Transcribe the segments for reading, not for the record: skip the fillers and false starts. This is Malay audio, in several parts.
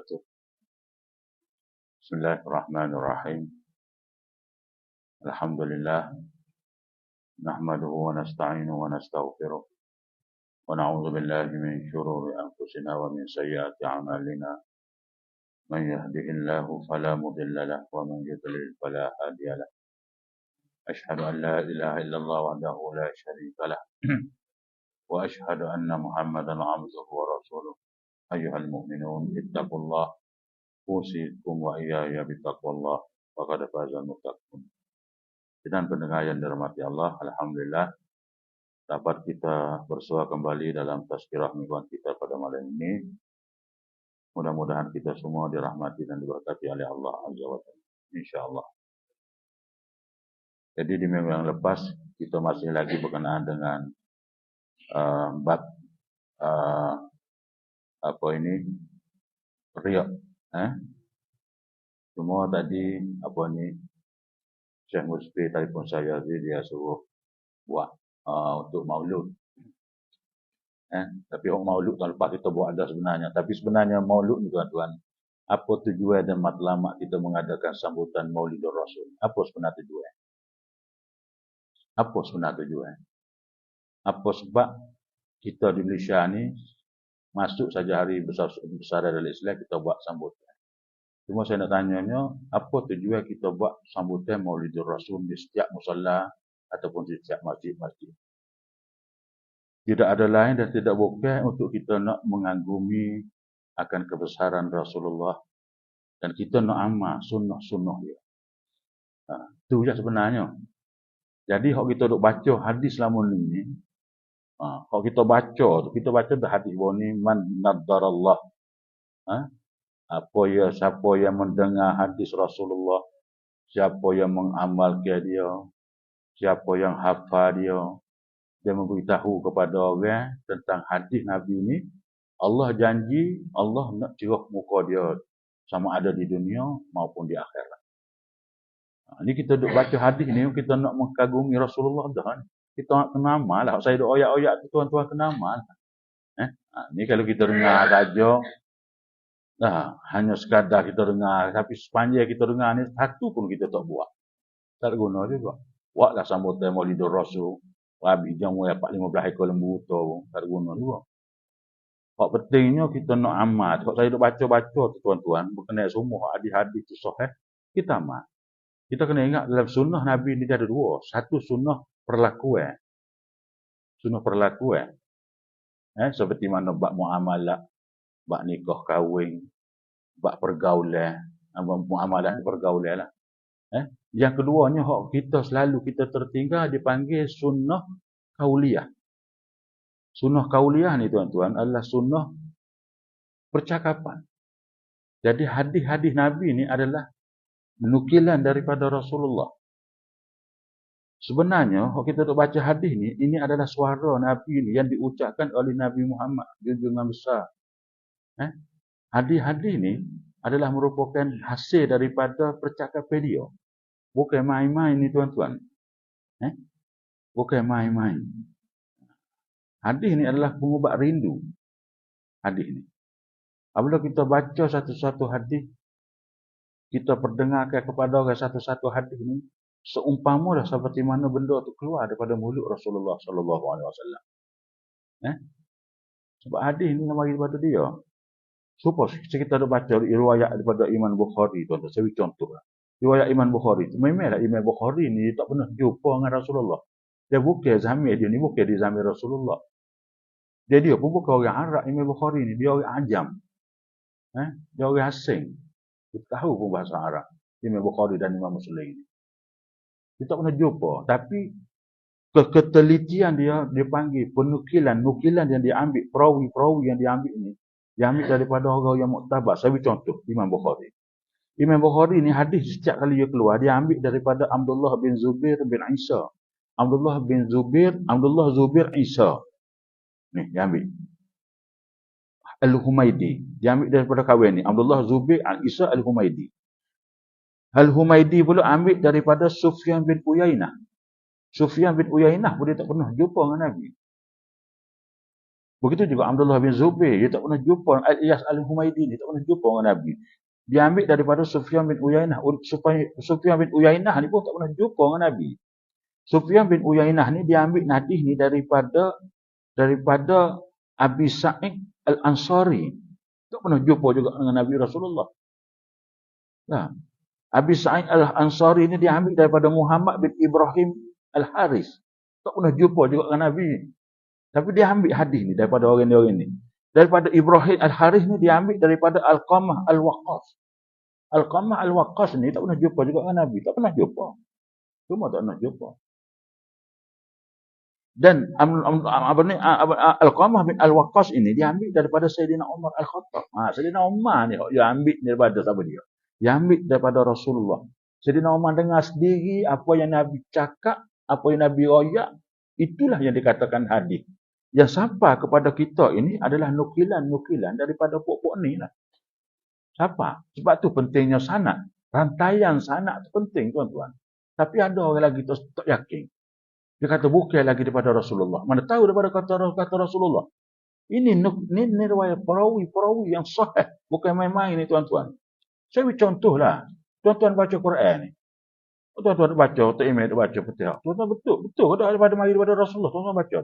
وبركاته. بسم الله الرحمن الرحيم. الحمد لله نحمده ونستعينه ونستغفره ونعوذ بالله من شرور أنفسنا ومن سيئات أعمالنا. من يهده الله فلا مضل له ومن يضلل فلا هادي له. أشهد أن لا إله إلا الله وحده لا شريك له وأشهد أن محمدا عبده ورسوله. أيها المؤمنون اتقوا الله أوصيكم وإياي بتقوى الله فقد فاز المتقون. Dan pendengar yang dirahmati Allah, alhamdulillah dapat kita bersua kembali dalam tazkirah mingguan kita pada malam ini. Mudah-mudahan kita semua dirahmati dan diberkati oleh Allah Azza wa Jalla, insyaallah. Jadi di minggu yang lepas kita masih lagi berkenaan dengan bab riya. Semua tadi Syekh Musfi telefon saya, dia suruh buat untuk maulud. Tapi maulud tahun lepas kita buat ada sebenarnya. Tapi sebenarnya maulud ni tuan-tuan, apa tujuan dan matlamat kita mengadakan sambutan Maulidur Rasul? Apa sebenar tujuan? Apa sebenar tujuan? Apa sebab kita di Malaysia ni masuk saja hari besar dalam Islam kita buat sambutan? Cuma saya nak tanyanya, apa tujuan kita buat sambutan Maulidur Rasul di setiap musalla ataupun di setiap masjid-masjid? Tidak ada lain dan tidak bukan untuk kita nak mengagumi akan kebesaran Rasulullah dan kita nak amal sunnah-sunnah dia. Itu je sebenarnya. Jadi kalau kita duk baca hadis selama ni, kalau kita baca dah hadis bawah ni, man naddarallah. Siapa yang mendengar hadis Rasulullah, siapa yang mengamalkan dia, siapa yang hafal dia memberitahu kepada orang tentang hadis Nabi ni, Allah janji Allah nak cerah muka dia sama ada di dunia maupun di akhirat. Ini kita duk baca hadis ni, kita nak mengagumi Rasulullah dah. Kita nak kena amal lah. Saya duk oyak-oyak tu tuan-tuan kena amal. Ni kalau kita dengar saja, hanya sekadar kita dengar, tapi sepanjang kita dengar ni, satu pun kita tak buat. Tak guna juga. Buatlah sambutan Maulidur Rasul. Habis jam 4:15 ekor lembu tu, tak guna juga. Hak pentingnya kita nak amal. Kalau saya duk baca-baca tu tuan-tuan, berkenaan semua hadis-hadis tu sahih, kita amal. Kita kena ingat dalam sunnah Nabi ni ada dua. Satu sunnah perlakuan. Sunnah perlakuan. Seperti mana bab muamalah, bab nikah kahwin, bab pergaulan, muamalah pergaulan lah. Yang keduanya hak kita selalu kita tertinggal dipanggil sunnah kauliyah. Sunnah kauliyah ni tuan-tuan adalah sunnah percakapan. Jadi hadis-hadis Nabi ni adalah nukilan daripada Rasulullah. Sebenarnya kalau kita duk baca hadis ni, ini adalah suara Nabi ni yang diucapkan oleh Nabi Muhammad, junjungan besar. Hadis-hadis ni adalah merupakan hasil daripada percakapan dia. Bukan main-main ni tuan-tuan. Bukan main-main. Hadis ni adalah pengubat rindu. Hadis ni. Apabila kita baca satu-satu hadis, kita perdengarkan kepada orang satu-satu hadis ni, seumpama dah seperti mana benda tu keluar daripada mulut Rasulullah sallallahu alaihi wasallam. Sebab hadis ni mari daripada dia. Suppose kita dah baca riwayat daripada Imam Bukhari, tuan-tuan, saya beri contoh lah. Riwayat Imam Bukhari tu memanglah Imam Bukhari ni tak pernah jumpa dengan Rasulullah. Dia bukan zamir dia ni, bukan di zamir Rasulullah. Dia pun bukan orang Arab. Imam Bukhari ni dia orang ajam. Dia orang asing. Dia tahu pun bahasa Arab. Imam Bukhari dan Imam Muslim ni. Dia tak pernah jumpa. Tapi ketelitian dia panggil nukilan yang diambil, perawi yang diambil ni, diambil daripada orang yang muktabar. Saya beri contoh Imam Bukhari. Imam Bukhari ni hadis setiap kali dia keluar, dia ambil daripada Abdullah bin Zubair bin Isa. Abdullah Zubair Isa. Ni dia ambil. Al-Humaidi. Dia ambil daripada kawan ni. Abdullah Zubair Isa Al-Humaidi. Al-Humaidi pula ambil daripada Sufyan bin Uyainah. Sufyan bin Uyainah pun dia tak pernah jumpa dengan Nabi. Begitu juga Abdullah bin Zubair, dia tak pernah jumpa Al-Iyas Al-Humaidi, dia tak pernah jumpa dengan Nabi. Dia ambil daripada Sufyan bin Uyainah. Sufyan bin Uyainah ni pun tak pernah jumpa dengan Nabi. Sufyan bin Uyainah ni dia ambil hadis ni daripada Abi Sa'id Al-Ansari. Tak pernah jumpa juga dengan Nabi Rasulullah. Nah, Abi Sa'id Al-Ansari ni dia ambil daripada Muhammad bin Ibrahim Al-Haris. Tak pernah jumpa juga dengan Nabi. Tapi dia ambil hadis ni daripada orang ni. Daripada Ibrahim Al-Haris ni dia ambil daripada Al-Qamah Al-Waqqas. Al-Qamah Al-Waqqas ni tak pernah jumpa juga dengan Nabi. Tak pernah jumpa. Cuma tak pernah jumpa. Dan Al-Qamah bin Al-Waqqas ini dia ambil daripada Sayyidina Umar Al-Khattab. Sayyidina Umar ni dia ambil daripada siapa dia? Dia ambil daripada Rasulullah. Sayyidina Umar dengar sendiri apa yang Nabi cakap, apa yang Nabi royak, itulah yang dikatakan hadis. Yang sampai kepada kita ini adalah nukilan-nukilan daripada pokok ni lah. Siapa? Sebab tu pentingnya sanad. Rantaian sanad tu penting, tuan-tuan. Tapi ada orang lagi tak yakin. Dia kata bukan lagi daripada Rasulullah. Mana tahu daripada kata Rasulullah. Ini riwayat perawi yang sahih. Bukan main-main ni, tuan-tuan. Saya beri contoh lah. Tuan-tuan baca Quran ni. Tuan-tuan baca, tak imej baca Fatihah. Tuan-tuan betul daripada mari daripada Rasulullah. Tuan-tuan baca.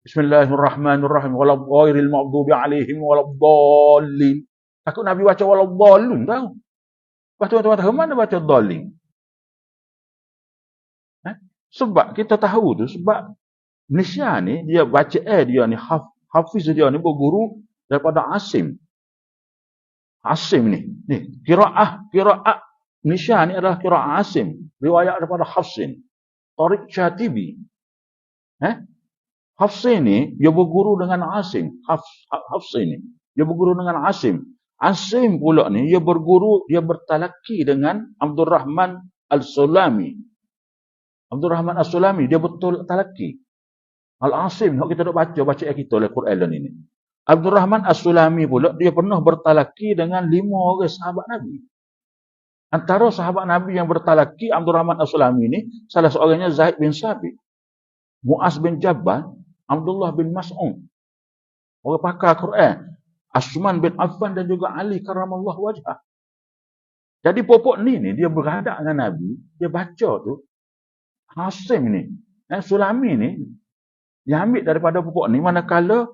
Bismillahirrahmanirrahim. Walabghairil maghdubi alaihim walabdallin. Takut Nabi baca walabdallun tahu. Lepas tuan-tuan tahu mana baca dallin? Sebab kita tahu tu sebab Malaysia ni dia baca dia ni hafiz dia ni berguru daripada Asim. Asim ni qiraah Malaysia ni adalah qiraah Asim, riwayat daripada Hafsin, Tariq Syatibi. Hafsin ni dia berguru dengan Asim. Hafsin ni dia berguru dengan Asim. Asim pula ni dia bertalaki dengan Abdul Rahman Al-Sulami. Abdul Rahman As-Sulami dia betul talaki. Al-Asim nak kita nak baca kita oleh Quran ini. Abdul Rahman As-Sulami pula dia pernah bertalaki dengan 5 orang sahabat Nabi. Antara sahabat Nabi yang bertalaki Abdul Rahman As-Sulami ni salah seorangnya Zaid bin Sabit, Muaz bin Jabal, Abdullah bin Mas'ud. Orang pakar Quran, Uthman bin Affan dan juga Ali karramallahu wajhah. Jadi pokok ni dia berhadap dengan Nabi, dia baca tu Hasim ni, Sulami ni dia ambil daripada pokok ni, manakala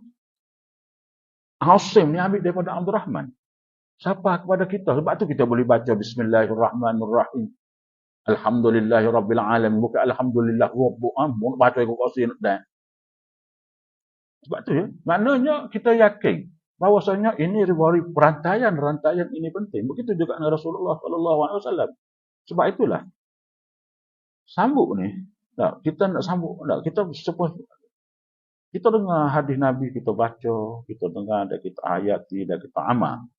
Hasim ni ambil daripada Abdul Rahman. Siapa kepada kita? Sebab tu kita boleh baca Bismillahirrahmanirrahim. Alhamdulillahirabbil alamin. Bukan alhamdulillah rabbil alamin. Baca ikut kursi nak. Sebab tu ya, maknanya kita yakin bahwasanya ini riwayat rantaian ini penting. Begitu juga dengan Rasulullah sallallahu alaihi wasallam. Sebab itulah sambung ni, kita nak sambung, kita dengar hadis Nabi, kita baca, kita dengar dan kita ayati dan kita amal.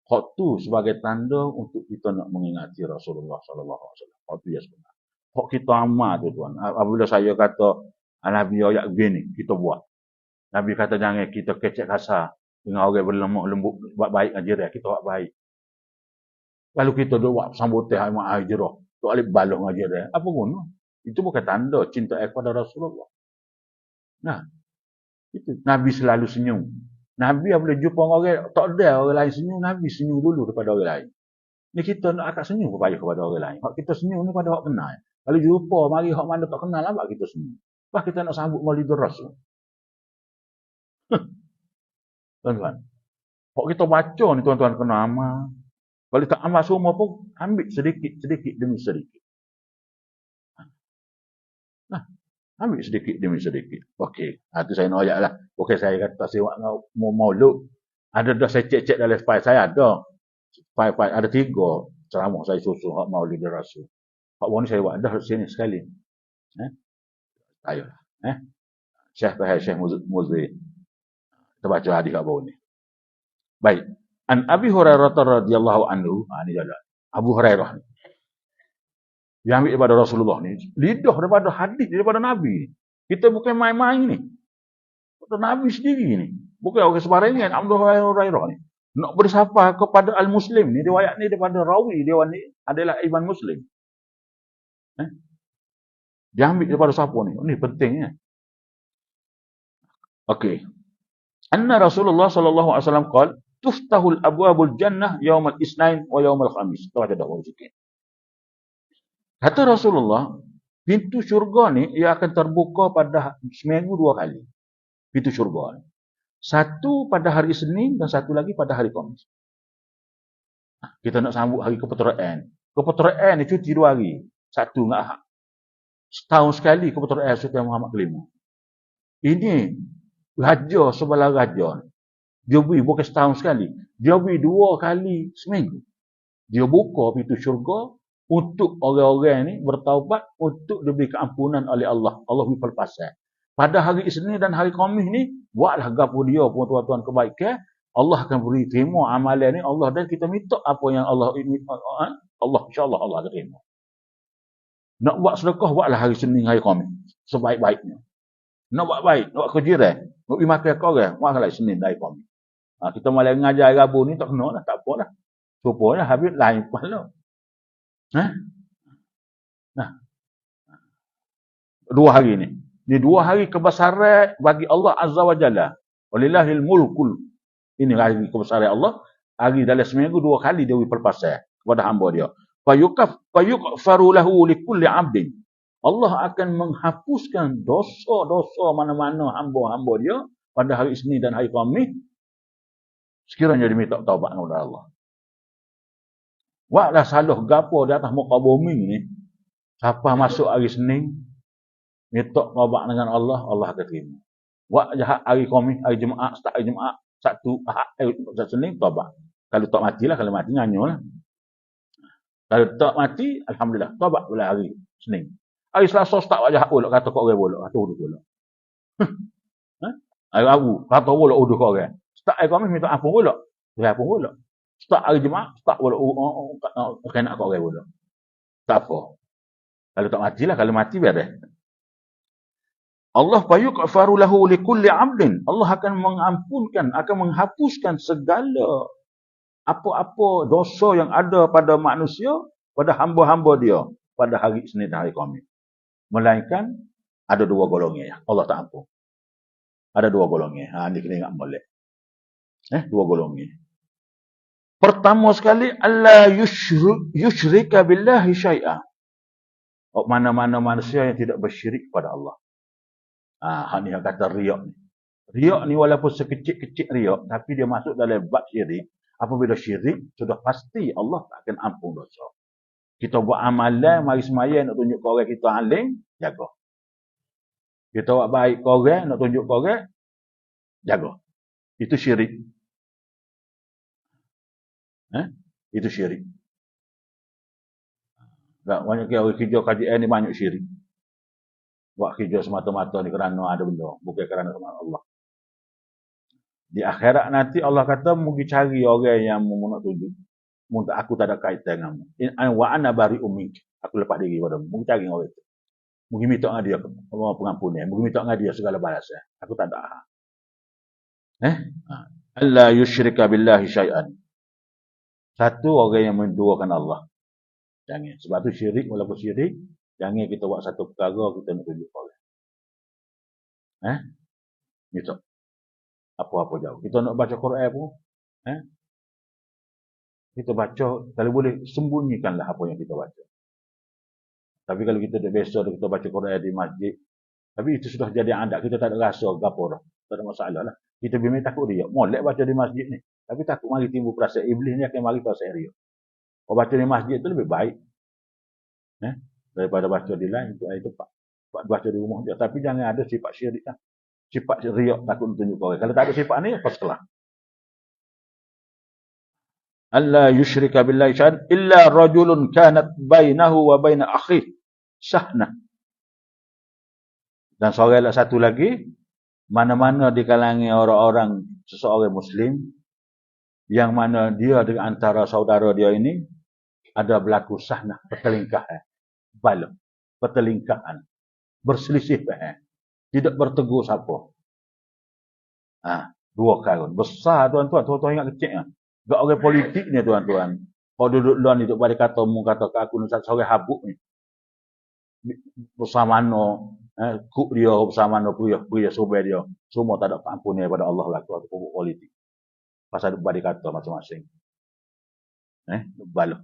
Hak tu sebagai tanda untuk kita nak mengingati Rasulullah sallallahu alaihi wasallam. Hak tu ya sebenar. Hak kita amal tu tuan. Apabila saya kata Nabi ayat begini, kita buat. Nabi kata jangan kita kecek kasar dengan orang berlemah lembut, buat baik dengan jiran, kita buat baik. Kalau kita buat sambutan mak hijrah, tu alif balah dengan jiran, apa guna? Itu bukan tanda cinta kepada Rasulullah. Nah, itu Nabi selalu senyum. Nabi apabila jumpa orang, tak ada orang lain senyum, Nabi senyum dulu daripada orang lain. Ni kita nak akak senyum kepada orang lain. Hak kita senyum ni pada hak kenal. Kalau jumpa mari hak mana tak kenal, apa kita senyum? Apa kita nak sambut Maulidur Rasul? Tuan-tuan, hak kita baca ni tuan-tuan kena amal. Kalau tak amal semua pun ambil sedikit demi sedikit. Nah, ambil sedikit demi sedikit. Okey, itu saya nak ayat lah. Okey, saya kata siwak mau maulud. Ada dah saya cek dalam file saya ada. File ada 3 ceramah saya susun hak Maulid Rasul. Hak ni saya buat dah sini sekali. Ayo. Syekh Muzri. Kita baca hadis kat bawah ni. Baik. An Abi Hurairah radhiyallahu anhu, ni jalan. Abu Hurairah ni. Dia ambil daripada Rasulullah ni. Lidah daripada hadis daripada Nabi. Kita bukan main-main ni. Daripada Nabi sendiri ni. Bukan orang sembarangan. Abu Hurairah ni. Nak bersapa kepada Al-Muslim ni. Riwayat ni daripada rawi. Dia ni adalah Ibn Muslim. Dia ambil daripada siapa ni? Ini pentingnya. Okey. Anna Rasulullah sallallahu alaihi wasallam qala tuftahul abwabul jannah yaumal isnain wa yaumal khamis. Tahu ada dakwah sikit. Kata Rasulullah, pintu syurga ni ia akan terbuka pada seminggu 2 kali. Pintu syurga ni. Satu pada hari Isnin dan satu lagi pada hari Khamis. Kita nak sambut hari kepeteraan. Kepeteraan ni cuti 2 hari. Satu dengan Ahad. Setahun sekali kepeteraan Sultan Muhammad kelima. Ini raja sebelah raja. Dia beri bukan setahun sekali. Dia beri 2 kali seminggu. Dia buka pintu syurga untuk orang-orang ni bertaubat untuk diberi keampunan oleh Allah. Allah beri pelepasan. Pada hari Isnin dan hari Khamis ni, buatlah gapo dia pun tuan-tuan kebaikan. Allah akan beri terima amalan ni Allah, dan kita minta apa yang Allah Allah insya-Allah Allah akan terima. Nak buat sedekah, buatlah hari Senin, hari Khamis. Sebaik-baiknya. Nak buat baik, nak buat kejiran, nak pergi makan ke orang, buatlah hari Senin, hari Khamis. Kita malah ngajar Rabu ni tak kena lah, tak apalah. Supaya habis lain pahala. Nah, 2 hari ni. Ni 2 hari kebesaran bagi Allah Azza wa Jalla. Walillahil mulkul. Ini hari kebesaran Allah. Hari dalam seminggu 2 kali dia beri pelepasan kepada hamba dia. Fayughfaru lahu likulli 'abdin. Allah akan menghapuskan dosa-dosa mana-mana hamba-hamba dia pada hari Isnin dan hari Khamis. Sekiranya dia minta taubat kepada Allah. Buatlah salah gapo di atas muka bumi ni. Siapa masuk hari Senin, minta taubat dengan Allah, Allah akan terima. Buat jahat hari Khamis, hari Jumaat, start hari Jumaat, Sabtu, Ahad, Senin, taubat. Kalau tak matilah, kalau mati nganyolah. Kalau tak mati, alhamdulillah, taubat pula hari Senin. Hari Selasa start buat jahat pula, kata kau orang bolak, kata uduh bolak. Hari Rabu, kata bolak uduh kau orang. Start hari Khamis, minta ampun bolak. Dia ampun bolak. Start hari Jumaat, start bolak kena kau orang bolak. Tak apa. Kalau tak matilah, kalau mati biar dah. Allah fayughfaru lahu likulli 'abdin. Allah akan mengampunkan, akan menghapuskan segala apa-apa dosa yang ada pada manusia, pada hamba-hamba dia pada hari Isnin dan hari Khamis. Melainkan ada 2 golongan. Allah tak ampun. Ada 2 golongan. Ni kena ingat molek. 2 golongan. Pertama sekali, alla yusyrika billahi syai'a. Mana-mana manusia yang tidak bersyirik kepada Allah. Ni yang kata riak ni. Riak ni walaupun sekecil-kecil riak, tapi dia masuk dalam bab syirik. Apabila syirik, sudah pasti Allah tak akan ampun dosa. Kita buat amalan, mari semaya nak tunjuk ke orang kita alim, jaga. Kita buat baik ke orang, nak tunjuk ke orang, jaga. Itu syirik. Itu syirik. Tak, banyak orang kerja kajian ni banyak syirik. Buat kerja semata-mata ni kerana ada benda, bukan kerana Allah. Di akhirat nanti Allah kata, mungkin cari orang yang nak tunjuk. Mungkin aku tak ada kaitan denganmu. Wa ana bari'um mink. Aku lepas diri padamu. Mungkin cari orang itu. Mungkin minta dengan dia pengampunan. Mungkin minta dengan dia segala balasan. Aku tak ada. Alla yusyrika billahi syai'an. Satu orang yang menduakan Allah. Jangan. Sebab tu syirik, walaupun syirik, jangan kita buat satu perkara kita nak tunjuk orang. Minta. Apa-apa jauh. Kita nak baca Quran pun. Kita baca, kalau boleh, sembunyikanlah apa yang kita baca. Tapi kalau kita dah biasa, kita baca Quran di masjid. Tapi itu sudah jadi adat. Kita tak ada rasa apa dah. Tak ada masalah lah. Kita bimbing takut dia. Molek baca di masjid ni. Tapi takut mari timbul perasaan iblis ni akan mari perasaan dia. Kalau baca di masjid tu lebih baik. Daripada baca di lain. Itu air tepat. Baca di rumah dia. Tapi jangan ada sifat syirik lah. Sifat riak takut tunjuk orang. Kalau tak ada sifat ni, pas kelah. Alla yusyrika billahi syai'an illa rajulun kanat bainahu wa baina akhih sahna. Dan seorang satu lagi, mana-mana di kalangan orang-orang seseorang Muslim, yang mana dia dengan antara saudara dia ini ada berlaku sahna, pertelingkahan, bala, pertelingkahan, berselisih faham. Tidak bertegur siapa. 2 karun. Besar tuan-tuan. Tuan-tuan ingat kecil kan? Gak orang politik ni tuan-tuan. Kalau duduk luar ni, duduk pada kata, mu kata ke aku ni seorang habuk ni. Bersama mana. Kuk dia bersama no puya sobai dia. Semua tak ada ampunan daripada Allah lah tu pokok politik. Pasal badi kata masing-masing. Bala.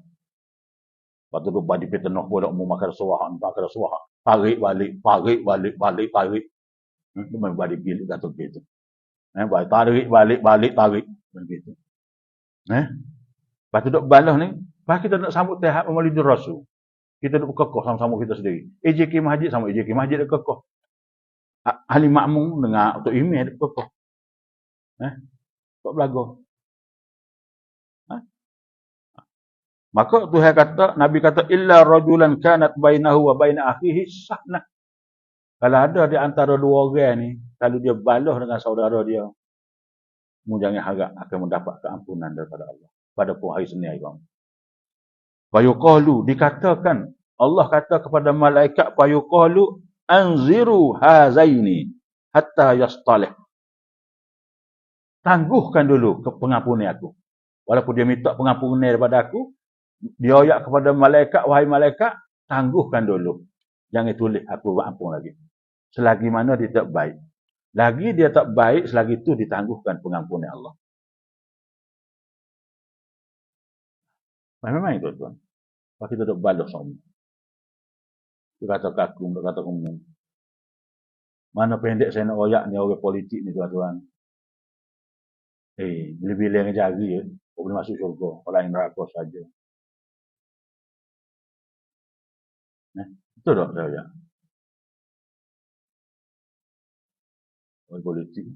Lepas tu badi petenok bodak mau makan suahan, Tarik balik. Itu memang badi gilik kata begitu. Tarik balik, tarik. Begitu. Lepas tu duk balas ni, lepas kita nak sambut tahap Maulidur Rasul. Kita duk berkokoh sama-sama kita sendiri. AJK Masjid sama AJK Masjid duk kokoh. Ahli makmum dengan Tok Imeh duk kokoh. Tok Belago. Maka Tuhan kata, Nabi kata, illa rajulan kanat bainahu wa baina akhihi sahna. Kalau ada di antara dua orang ni, kalau dia balas dengan saudara dia, mu jangan harap akan mendapat keampunan daripada Allah pada hari Senin hari Khamis. Fayuqalu, dikatakan, Allah kata kepada malaikat, fayuqalu anziru hazaini hatta yastalih. Tangguhkan dulu pengampunan aku. Walaupun dia minta pengampunan daripada aku, dia ayat kepada malaikat, wahai malaikat, tangguhkan dulu. Jangan tulis aku ampun lagi. Selagi mana dia tak baik. Lagi dia tak baik, selagi itu ditangguhkan pengampunan Allah. Memang itu tuan. Kalau kita tak balas semua. Dia kata kaku, dia kata umum. Mana pendek saya nak royak ni orang politik ni tuan-tuan. Bila-bila yang jari ya, boleh masuk syurga. Kalau yang neraka saja. Betul tak saya? Orang politik.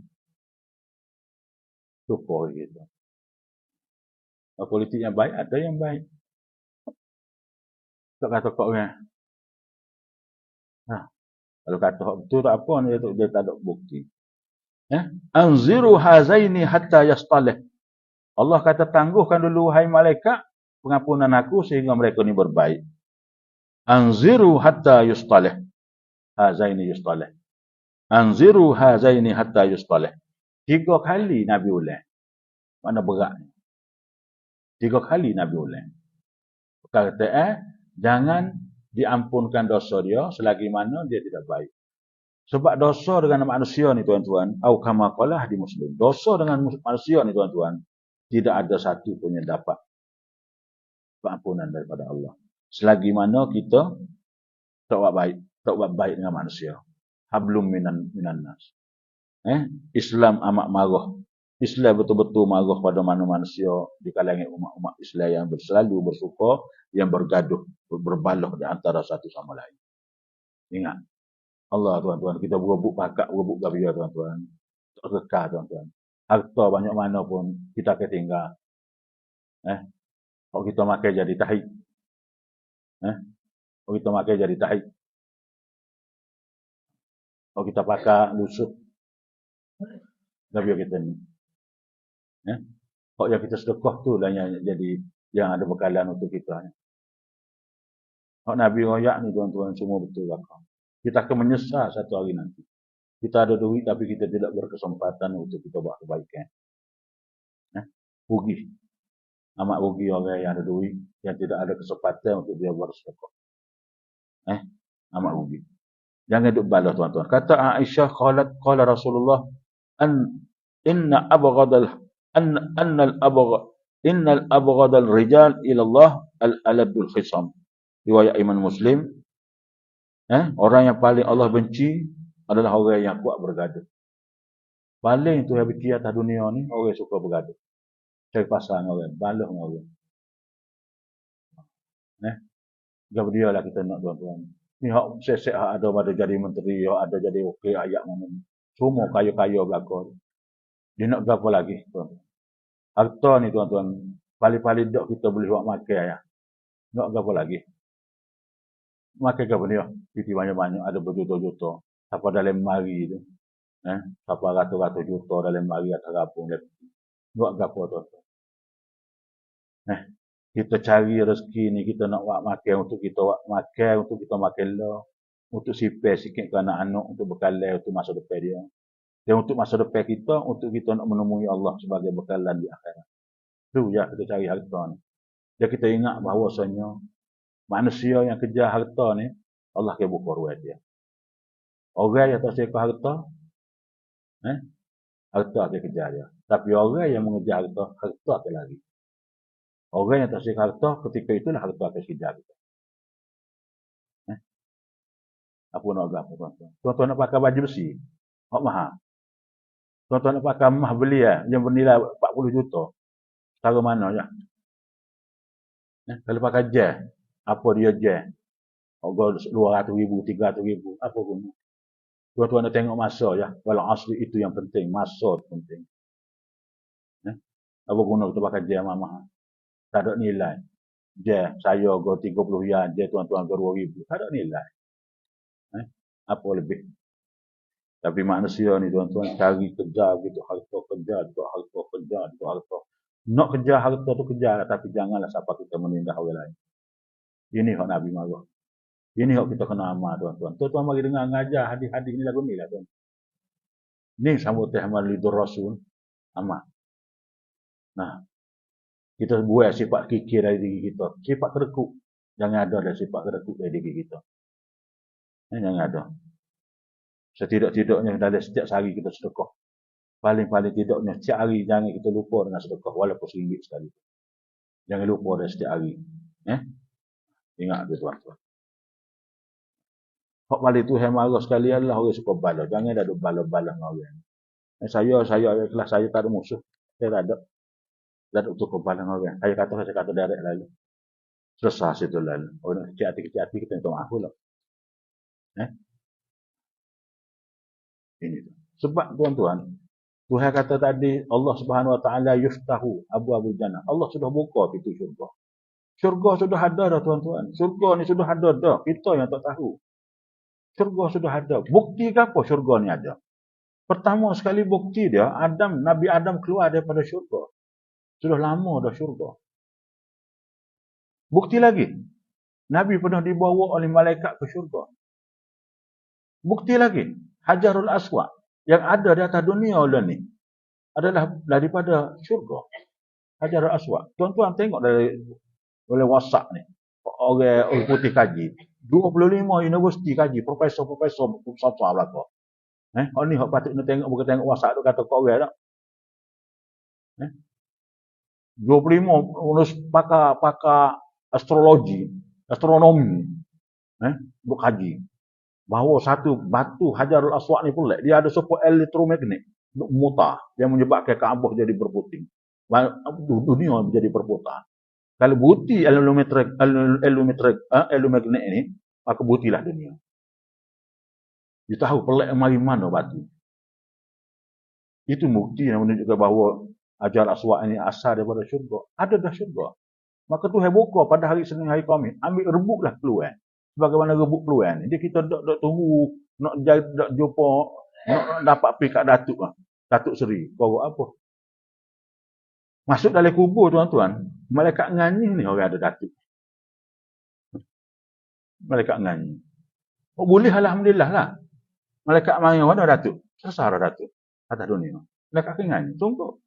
Lupa gitu. Orang politik yang baik, ada yang baik. Tak kata kok orang. Kalau kata betul tak apa, dia tak ada bukti. Anziru hazaini hatta yastalih. Allah kata tangguhkan dulu hai malaikat pengampunan aku sehingga mereka ni berbaik. Anziru hatta yustalih. Hazaini yustalih. Anziru hazaini hatta yustalih. 3 kali Nabi ulang. Mana berat ni? 3 kali Nabi ulang. Kata jangan diampunkan dosa dia selagi mana dia tidak baik. Sebab dosa dengan manusia ni tuan-tuan, au kama qala di Muslim. Dosa dengan manusia ni tuan-tuan, tidak ada satu pun yang dapat pengampunan daripada Allah. Selagi mana kita tak buat baik dengan manusia. Hablum minan nas. Islam amat marah. Islam betul-betul marah pada manusia di kalangan umat-umat Islam yang selalu bersuka, yang bergaduh, berbalah di antara satu sama lain. Ingat. Allah tuan-tuan, kita berebut pakak, berebut gabia tuan-tuan. Tak kekal tuan-tuan. Harta banyak mana pun kita akan tinggal. Kalau kita makan jadi tahid. Kalau kita makan jadi tahid. Kalau kita pakai lusuh. Gabia kita ni. Kalau yang kita sedekah tu lah yang jadi yang ada bekalan untuk kita. Kalau Nabi royak ni tuan-tuan semua betul bakal. Kita akan menyesal satu hari nanti. Kita ada duit tapi kita tidak berkesempatan untuk kita buat kebaikan. Rugi. Amat rugi orang yang ada duit yang tidak ada kesempatan untuk dia buat sedekah. Amat rugi. Jangan duk balas tuan-tuan. Kata Aisyah qala Rasulullah innal abghadal rijal ila Allah al-aladul khisam. Riwayat Imam Muslim. Orang yang paling Allah benci adalah orang yang kuat bergaduh. Paling tu yang benci atas dunia ni, orang suka bergaduh. Cari pasal dengan orang, balas dengan orang. Gap dia lah kita nak tuan-tuan. Ni hak sesek hak ada jadi menteri, hak ada jadi okey ayat mana ni. Semua kaya-kaya belakang. Dia nak berapa lagi tuan-tuan. Harta ni tuan-tuan, paling-paling dok kita boleh buat makan ya. Nak berapa lagi? Makan ke apa dia? Piti banyak-banyak, ada berjuta-juta. Siapa dalam mari tu. Siapa ratus-ratus juta dalam mari atas kapung dia. Buat apa tuan-tuan? Kita cari rezeki ni, kita nak buat makan untuk kita buat makan, untuk kita makan lah. Untuk sipir sikit ke anak-anak, untuk bekalan untuk masa depan dia. Dan untuk masa depan kita, untuk kita nak menemui Allah sebagai bekalan di akhirat. Itu ya kita cari harta ni. Dan kita ingat bahawasanya manusia yang kejar harta ni, Allah akan buka ruang dia. Orang yang tak suka harta, harta akan kejar dia. Tapi orang yang mengejar harta, harta akan lari. Orang yang tak suka harta, ketika itulah harta akan kejar kita. Apa nak agak apa tuan-tuan? Tuan-tuan nak pakai baju besi, hak mahal. Tuan-tuan nak pakai emas beli yang bernilai 40 juta. Cara mana ya? Kalau pakai jas, apa dia jas? Harga 200,000, 300,000, apa guna? Tuan-tuan nak tengok masa ya. Walau asli itu yang penting, masa itu penting. Apa guna kita pakai jas mahal? Tak ada nilai. Jas saya harga 30 riyal, jas tuan-tuan harga 2,000. Tak ada nilai. Apa lebih? Tapi manusia ni tuan-tuan cari kejar gitu, harta kejar, harta kejar, harta. Nak kejar harta tu kejar, tapi janganlah sampai kita menindas orang lain. Ini hak Nabi marah. Ini hak kita kena amal tuan-tuan. Tuan-tuan mari dengar ngajar hadis-hadis ni lagu ni lah tuan. Ni sambut tahmal lidur rasul amal. Nah, kita buat sifat kikir dari diri kita. Sifat kedekut. Jangan ada dah sifat kedekut dari diri kita. Jangan ada. Setidak-tidaknya dalam setiap hari kita sedekah. Paling-paling tidaknya setiap hari jangan kita lupa dengan sedekah. Walaupun RM1 sekali. Jangan lupa dah setiap hari. Ingat tu tuan-tuan. Hak paling tu yang marah sekali adalah orang suka balas. Jangan dah balas-balas dengan orang. Saya ikhlas, saya tak ada musuh. Saya tak ada. Tak ada untuk balas dengan orang. Saya kata direct lalu. Selesai situ lalu. Orang kecil hati kita minta maaf pula. Ini tu. Sebab tuan-tuan, Tuhan kata tadi Allah Subhanahu Wa Taala yuftahu abu-abu jannah. Allah sudah buka pintu syurga. Syurga sudah ada dah tuan-tuan. Syurga ni sudah ada dah. Kita yang tak tahu. Syurga sudah ada. Bukti apa syurga ni ada? Pertama sekali bukti dia, Nabi Adam keluar daripada syurga. Sudah lama dah syurga. Bukti lagi, Nabi pernah dibawa oleh malaikat ke syurga. Bukti lagi, Hajarul Aswad yang ada di atas dunia oleh ni adalah daripada syurga. Hajarul Aswad. Tuan-tuan tengok dari oleh WhatsApp ni. Orang putih kaji. 25 universiti kaji, profesor-profesor besar belaka. Hak ni hak patut nak tengok, bukan tengok WhatsApp tu kata kau orang tak. 25 pakar astronomi, buat kaji. Bahawa satu batu Hajarul Aswad ni pula, dia ada support elektromagnet untuk memutar yang menyebabkan Kaabah jadi berputing. Dunia menjadi berputar. Kalau bukti elektromagnet ini, maka buktilah dunia. Dia tahu pelik mari mana batu. Itu bukti yang menunjukkan bahawa Hajarul Aswad ini asal daripada syurga. Ada dah syurga. Maka Tuhan buka pada hari Senin hari Khamis, ambil rebuklah peluang. Sebagaimana rebuk peluang ni. Dia kita tak tunggu, nak jumpa, nak dapat pergi kat Datuk lah. Datuk Seri. Kau apa? Masuk dalam kubur tuan-tuan, malaikat ngani ni orang ada Datuk. Malaikat ngani. Oh boleh alhamdulillah lah. Malaikat mari mana Datuk? Selesai Datuk. Atas dunia. Malaikat ngani. Tunggu.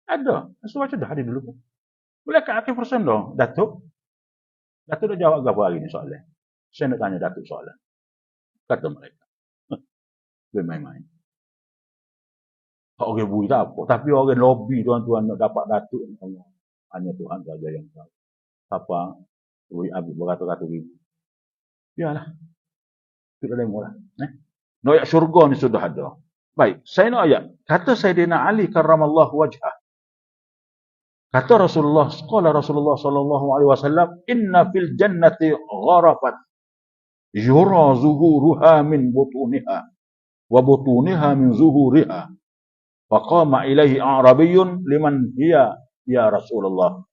Ada. Sebab sudah ada dulu. Malaikat akhir persen dong. Datuk. Datuk dah jawab apa hari ni soalan? Saya nak tanya Datuk soalan. Kata mereka. Dia main-main. Orang bui tak apa. Tapi orang lobby tuan-tuan nak dapat Datuk. Hanya Tuhan saja yang tahu. Apa? Habis beratus-ratus ribu. Biarlah. Kita demo lah. Noyak syurga ni sudah ada. Baik. Saya nak ayat. Kata Sayyidina Ali karramallahu wajhah. Kata Rasulullah, qala Rasulullah sallallahu alaihi wasallam, inna fil jannati gharafat yura zuhuruha min butuniha wa butuniha min zuhuriha. Faqama ilaihi a'rabiyyun liman hiya ya Rasulullah.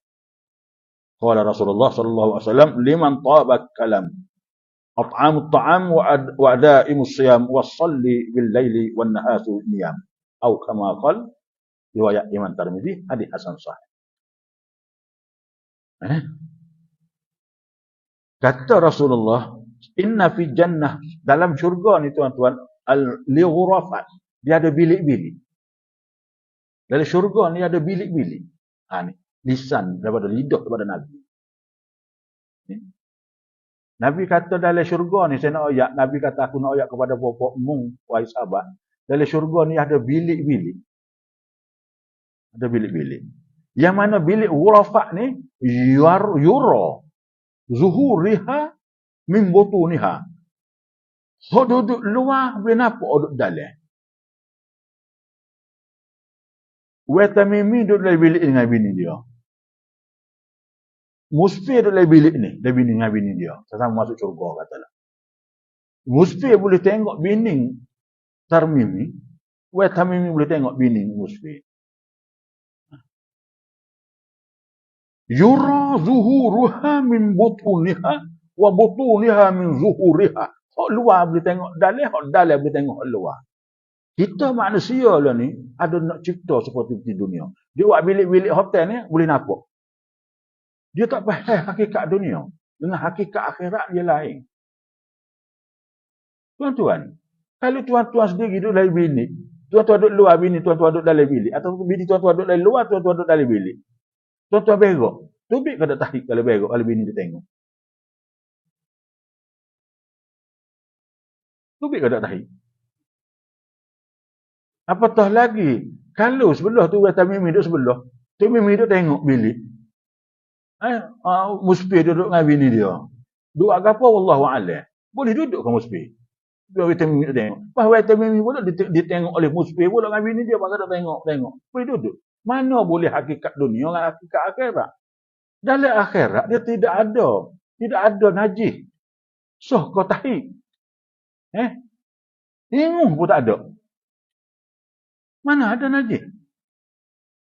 Qala Rasulullah sallallahu alaihi wasallam, liman taba kalam. At'amu at'am wa ada'imu siyam wa salli bil laili wan nahasu niyam. Atau kama qala riwayat Imam Tirmizi, hadis hasan sahih. Kata Rasulullah, inna fi jannah, dalam syurga ni tuan-tuan, al-lighurafat, dia ada bilik-bilik. Dalam syurga ni ada bilik-bilik. Ni lisan daripada lidah daripada Nabi. Nabi kata dalam syurga ni, saya nak ayat. Nabi kata aku nak ayat kepada bapakmu, wahai sahabat. Dalam syurga ni ada bilik-bilik. Ada bilik-bilik. Yang mana bilik ghurafat ni, yura zuhuriha min butuniha. Hak duduk luar, boleh nampak duduk dalam. Wa Tamimi duduk dalam bilik dengan bini dia. Musfir duduk dalam bilik ni, dalam bini dengan bini dia. Sama masuk syurga katalah. Musfir boleh tengok bini Tarmimi, wa Tamimi boleh tengok bini Musfir. Yura zuhuruha min butuniha wa butuniha min zuhuriha. Hak luar boleh tengok dalam, hak dalam boleh tengok hak luar. Kita manusia lah ni ada nak cipta seperti di dunia. Dia buat bilik-bilik hotel ni boleh nampak. Dia tak faham hakikat dunia dengan hakikat akhirat dia lain. Tuan-tuan, kalau tuan-tuan sendiri duduk dalam bilik, tuan-tuan duduk luar bilik, tuan-tuan duduk dalam bilik, atau bilik tuan-tuan duduk dalam luar, tuan-tuan duduk dalam bilik. Tuan-tuan berok. Tubik ke tak tarik kalau berok, kalau bini dia tengok. Tubik ke tak tarik. Apatah lagi, kalau sebelah tu Tamimi duduk sebelah, Tamimi duduk tengok bilik. Musfir duduk dengan bini dia. Duduk apa? Wallahu'alam. Boleh duduk ke Musfir? Dia Tamimi duduk tengok. Bahawa Tamimi pula ditengok oleh Musfir pula dengan bini dia, maka dia tengok. Boleh duduk. Mana boleh hakikat dunia dengan hakikat akhirat? Dalam akhirat dia tidak ada najis. Soh kau tahi. Hinguh pun tak ada. Mana ada najis?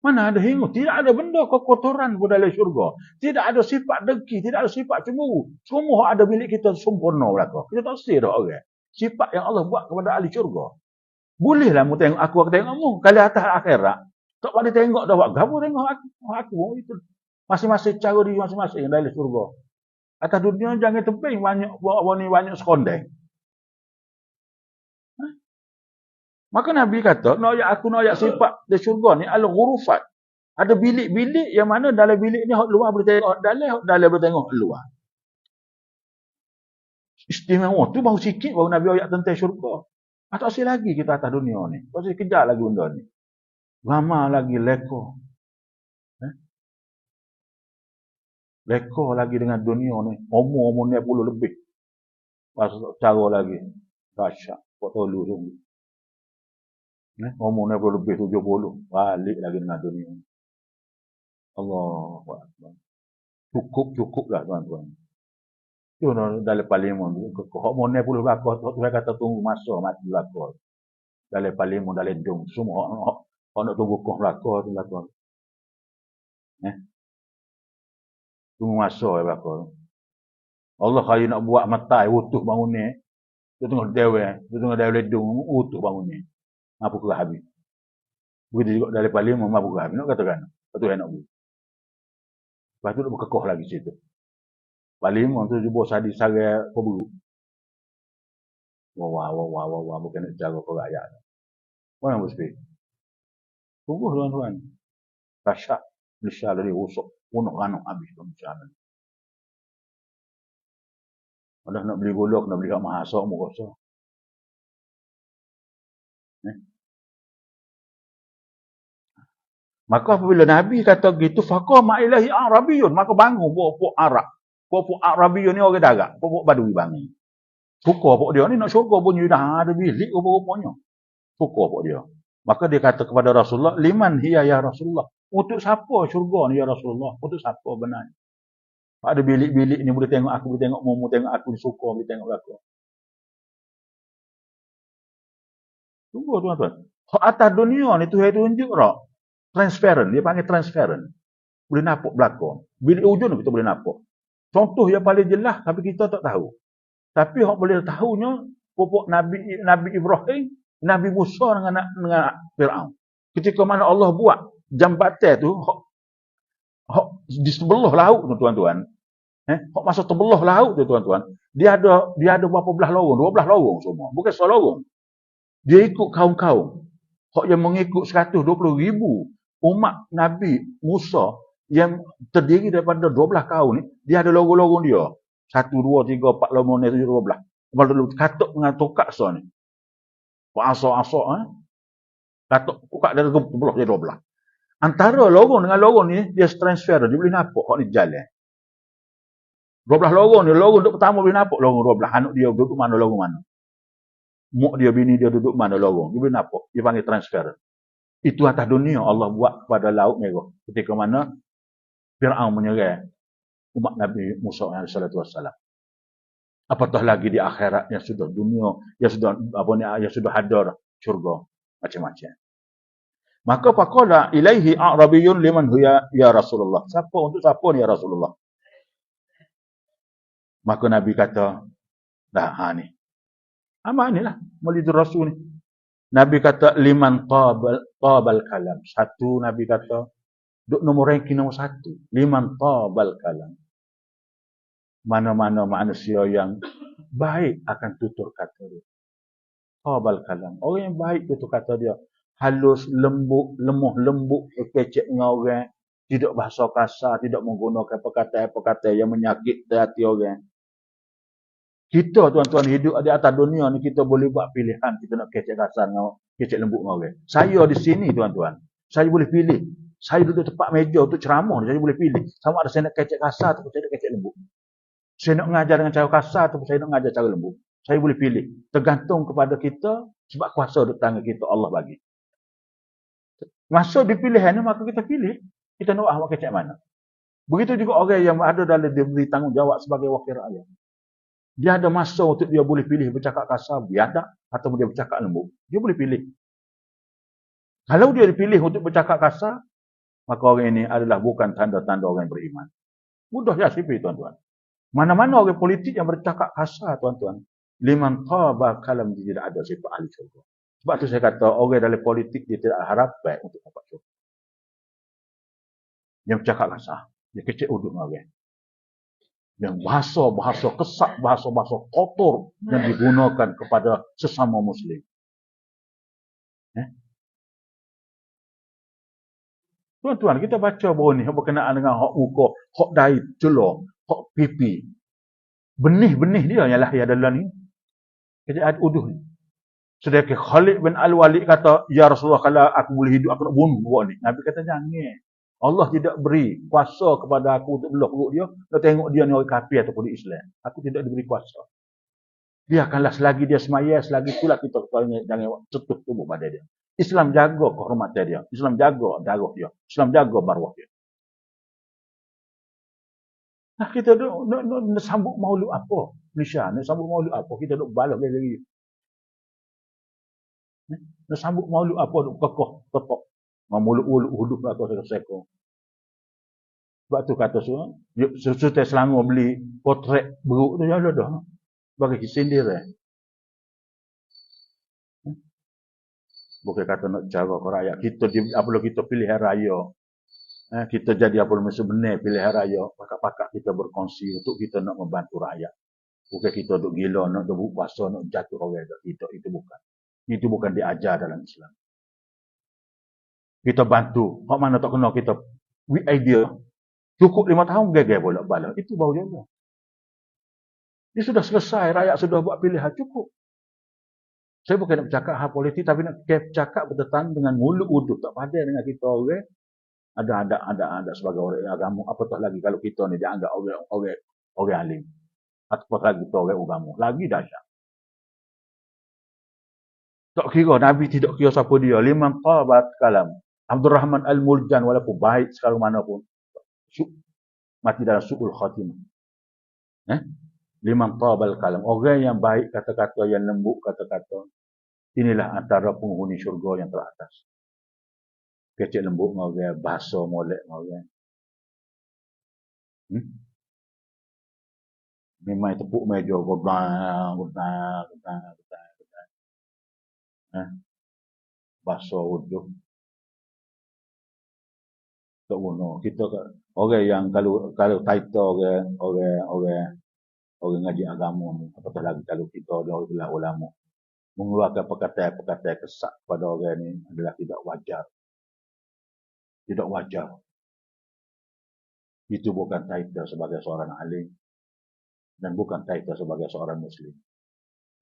Mana ada hinguh? Tidak ada benda kekotoran pun dalam syurga. Tidak ada sifat dengki, tidak ada sifat cemburu. Semua ada milik kita sempurna belaka. Kita tak usir dah orang. Sifat yang Allah buat kepada ahli syurga. Bolehlah mu tengok aku tengokmu. Kalau atas akhirat, tak boleh tengok dah buat gapo tengok aku itu. Masing-masing cara dia masing-masing dalam syurga. Atas dunia jangan teping banyak sekondeng. Maka Nabi kata, aku nak ayat sifat di syurga ni al-ghurufat. Ada bilik-bilik yang mana dalam bilik ni hak luar boleh tengok dalam boleh tengok luar. Istimewa tu baru sikit baru Nabi ayat tentang syurga. Tak asal lagi kita atas dunia ni. Pasal kejar lagi benda ni. Lama lagi leka. Leka lagi dengan dunia ni. Umur ni 10 lebih. Pasal cara lagi. Dahsyat. Kau tolu sungguh. Umur ni 10 lebih 70. Balik lagi dengan dunia ni. Allahu Akbar. Cukup lah tuan-tuan. Itu dalam parlimen tu. Hak umur ni 10 belakang. Tuhan kata tunggu masa mati belakang. Dalam parlimen, dalam dong. Semua orang nak tunggu kau belakang tu belakang. Tunggu masa belakang. Allah kaya nak buat matai utuh bangun ni. Tu tengok dewe dong utuh bangun ni. Apa ke habis. Begitu juga dalam parlimen apa ke habis. Nak katakan. Betul nak buat. Lepas tu nak berkekoh lagi situ. Parlimen tu jubah sadi sara peburu. Wah, bukan nak jaga ke rakyat. Mana mesti? Tunggu tuan-tuan. Dahsyat. Malaysia dari rusuk. Unuk-anuk habis Malaysia. Kalau nak beli gula, nak beli kat mahasiswa, mu rasa. Maka apabila Nabi kata gitu, faqama ilahi Arabiyun, maka bangun pokok Arab. Pokok Arabiyun ni orang darat, pokok Badui bangun. Pokok pokok dia ni nak syurga bunyi dah ada bilik rupanya. Pokok pokok dia. Maka dia kata kepada Rasulullah, liman hiya ya Rasulullah? Untuk siapa syurga ni ya Rasulullah? Untuk siapa benar? Ada bilik-bilik ni boleh tengok aku, boleh tengok mu tengok aku, suka boleh tengok aku. Tunggu tuan-tuan. Atas dunia ni Tuhan tunjuk tak? Transparent, dia panggil transparent. Boleh nampak belakang. Bilik ujung kita boleh nampak. Contoh yang paling jelas tapi kita tak tahu. Tapi hak boleh tahunya pokok Nabi Ibrahim, Nabi Musa dengan Firaun. Ketika mana Allah buat jambatan tu di sebelah laut tu tuan-tuan. Hak masa terbelah laut tu tuan-tuan. Dia ada berapa belah lorong? 12 lorong semua. Bukan satu lorong. Dia ikut kaum-kaum. Hak yang mengikut 120,000 umat Nabi Musa yang terdiri daripada 12 kaum ni, dia ada lorong-lorong dia. 1, 2, 3, 4, 5, 6, 7, 12. Kepala dulu katuk dengan tukak so ni. Asok-asok katuk tukak dari 12 jadi 12. Antara lorong dengan lorong ni dia transfer dia boleh nampak hak ni jalan. 12 lorong ni, lorong duduk pertama boleh nampak lorong 12. Anak dia duduk mana lorong mana. Mak dia, bini dia duduk mana lorong. Dia boleh nampak. Dia panggil transfer. Itu atas dunia Allah buat pada Laut Merah. Ketika mana Fir'aun menyerang umat Nabi Musa AS. Apatah lagi di akhirat yang sudah dunia, yang sudah hadar syurga. Macam-macam. Maka faqala ilaihi a'rabiyun liman huya ya Rasulullah. Untuk siapa ni ya Rasulullah? Maka Nabi kata, dah ni. Amal ni lah. Maulidur Rasul ni. Nabi kata, liman tabal kalam. Satu Nabi kata, duk nombor ranking nombor 1. Liman tabal kalam. Mana-mana manusia yang baik akan tutur kata dia. Tabal kalam. Orang yang baik tutur kata dia. Halus, lembut, lemah lembut, kecek dengan orang. Tidak bahasa kasar, tidak menggunakan perkataan-perkataan yang menyakiti hati orang. Kita tuan-tuan hidup di atas dunia ni kita boleh buat pilihan. Kita nak kecek kasar dengan kecek lembut dengan orang. Saya di sini tuan-tuan. Saya boleh pilih. Saya duduk tempat meja untuk ceramah. Saya boleh pilih. Sama ada saya nak kecek kasar atau saya nak kecek lembut. Saya nak mengajar dengan cara kasar atau saya nak mengajar cara lembut. Saya boleh pilih. Tergantung kepada kita sebab kuasa di tangan kita Allah bagi. Masuk di pilihan ni maka kita pilih. Kita nak awak kecek mana. Begitu juga orang yang ada dalam diberi tanggungjawab sebagai wakil rakyat. Dia ada masa untuk dia boleh pilih bercakap kasar, biadab, atau dia bercakap lembut. Dia boleh pilih. Kalau dia dipilih untuk bercakap kasar, maka orang ini adalah bukan tanda-tanda orang yang beriman. Mudah ya sipir tuan-tuan. Mana-mana orang politik yang bercakap kasar tuan-tuan. Liman taba kalam dia tidak ada sifat ahli syurga. Sebab tu saya kata orang dalam politik dia tidak harap baik untuk dapat syurga. Yang bercakap kasar. Dia kecil uduk dengan orang. Yang bahasa-bahasa kesak, bahasa-bahasa kotor yang digunakan kepada sesama Muslim. Tuan-tuan, kita baca bahawa ni berkenaan dengan hak muka, hak dahi, celor, hak pipi. Benih-benih dia yang lahir dalam ni. Kejadian uduh ni. Sedangkan Khalid bin Al-Walid kata, ya Rasulullah, kalau aku boleh hidup, aku nak bunuh buat ni. Nabi kata, jangan. Allah tidak beri kuasa kepada aku untuk belah perut dia. Nak tengok dia ni orang kafir ataupun Islam. Aku tidak diberi kuasa. Biarkanlah selagi dia semaya, selagi itulah kita jangan cetup tubuh pada dia. Islam jaga kehormatan dia. Islam jaga darah dia. Islam jaga maruah dia. Nah kita nak sambut maulud apa? Malaysia, nak sambut maulud apa? Kita nak balas lagi. Nak sambut maulud apa? Nak kokoh, tepak. Maulud-ulud hudud atau seko. Sebab tu kata semua, Sultan Selangor beli potret beruk tu, ya dah. Bagi sindir. Bukan kata nak jaga ke rakyat. Kita, apabila kita pilihan raya, kita jadi apabila sebenarnya pilihan raya, pakak-pakak kita berkongsi untuk kita nak membantu rakyat. Bukan kita duk gila, nak duk kuasa, nak jatuh orang. Itu bukan. Itu bukan diajar dalam Islam. Kita bantu. Hak mana tak kena kita with idea. Cukup 5 tahun, gagal bolak-balik. Itu baru jaga. Dia sudah selesai, rakyat sudah buat pilihan, cukup. Saya bukan nak bercakap hal politik, tapi nak bercakap bertentangan dengan mulut udut. Tak padan dengan kita orang. Ada sebagai orang agama. Apatah lagi kalau kita ni dianggap orang alim. Apatah lagi kita orang agama. Lagi dahsyat. Tak kira, Nabi tidak kira siapa dia. Liman tabat kalam. Abdul Rahman Al-Muljan, walaupun baik sekarang mana pun. Mati dalam su'ul khatimah. Liman tabal kalam. Orang yang baik kata-kata, yang lembut kata-kata. Inilah antara penghuni syurga yang teratas. Kecil lembut dengan orang, bahasa molek dengan orang. Memang tepuk meja, godang. Bahasa uduh. Tak guna. Kita orang yang kalau title orang ngaji agama ni, apatah lagi kalau kita adalah ulama, mengeluarkan perkataan-perkataan kesak pada orang ni adalah tidak wajar. Tidak wajar. Itu bukan title sebagai seorang alim. dan bukan kita sebagai seorang muslim.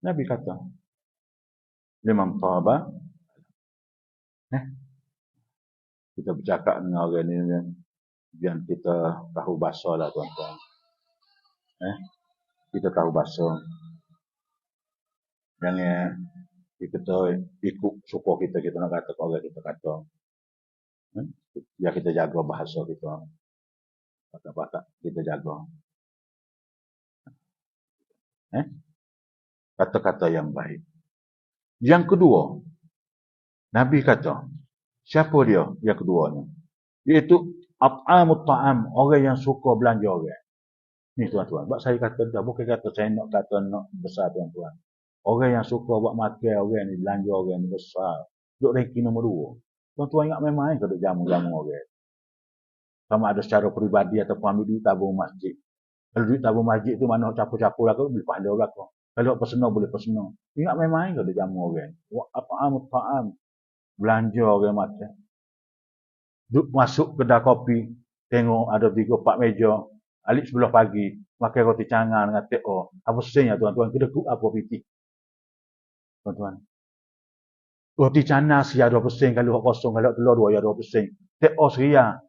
Nabi kata, liman taba, kita bercakap dengan orang ini, biar kita tahu bahasa lah tuan-tuan. Kita tahu bahasa. Jangan kita ikut suku kita nak kata kalau kita kata. Ya kita jaga bahasa kita. Kata-kata kita jaga. Kata-kata yang baik. Yang kedua, Nabi kata, siapa dia yang keduanya? Iaitu at'amut ta'am, orang yang suka belanja orang. Ni tuan-tuan, sebab saya kata dah, bukan kata saya nak besar tuan-tuan. Orang yang suka buat makan orang ni, belanja orang ni besar. Duk ranking nombor 2. Tuan-tuan ingat memang ke duk jamu-jamu orang. Sama ada secara peribadi ataupun ambil duit tabung masjid. Kalau duit tabung masjid tu mana capur-capur lah, boleh pahala lah. Kalau personal boleh personal. Ingat memang ke duk jamu orang. At'amut ta'am, belanja orang makan. Duk masuk kedai kopi, tengok ada 3-4 meja. Alik sebelah pagi, makan roti cangar dengan TO. Apa susahnya tuan-tuan? Kita kuk apa piti? Tuan-tuan. Roti cangar seria 2%, kalau kosong, kalau telur 2 ya 2%. TO seria.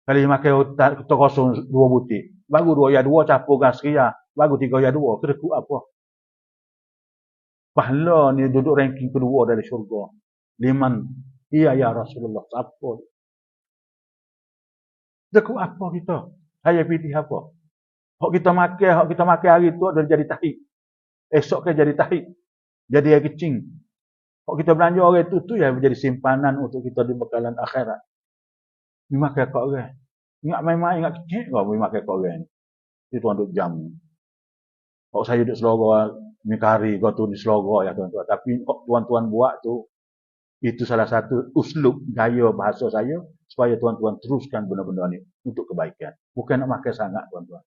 Kalau makan roti kosong 2 butir. Baru 2 ya 2 campur dengan seria. Baru 3 ya 2. Kita kuk apa? Pahala ni duduk ranking kedua dari syurga. Liman, iya ya Rasulullah. Siapa? Kita kuk apa kita? Saya pilih apa? Hak kita makan hari tu dah jadi tahi. Esok ke jadi tahi. Jadi air kecing. Hak kita belanja orang tu yang menjadi simpanan untuk kita di bekalan akhirat. Ni makan kat orang. Ingat kecil kau makan kat orang. Itu tuan duk jam. Hak saya duduk Selangor, ni kari kau tu di Selangor ya tuan-tuan. Tapi hak tuan-tuan buat tu, itu salah satu uslub gaya bahasa saya supaya tuan-tuan teruskan benda-benda ni untuk kebaikan. Bukan nak makan sangat tuan-tuan.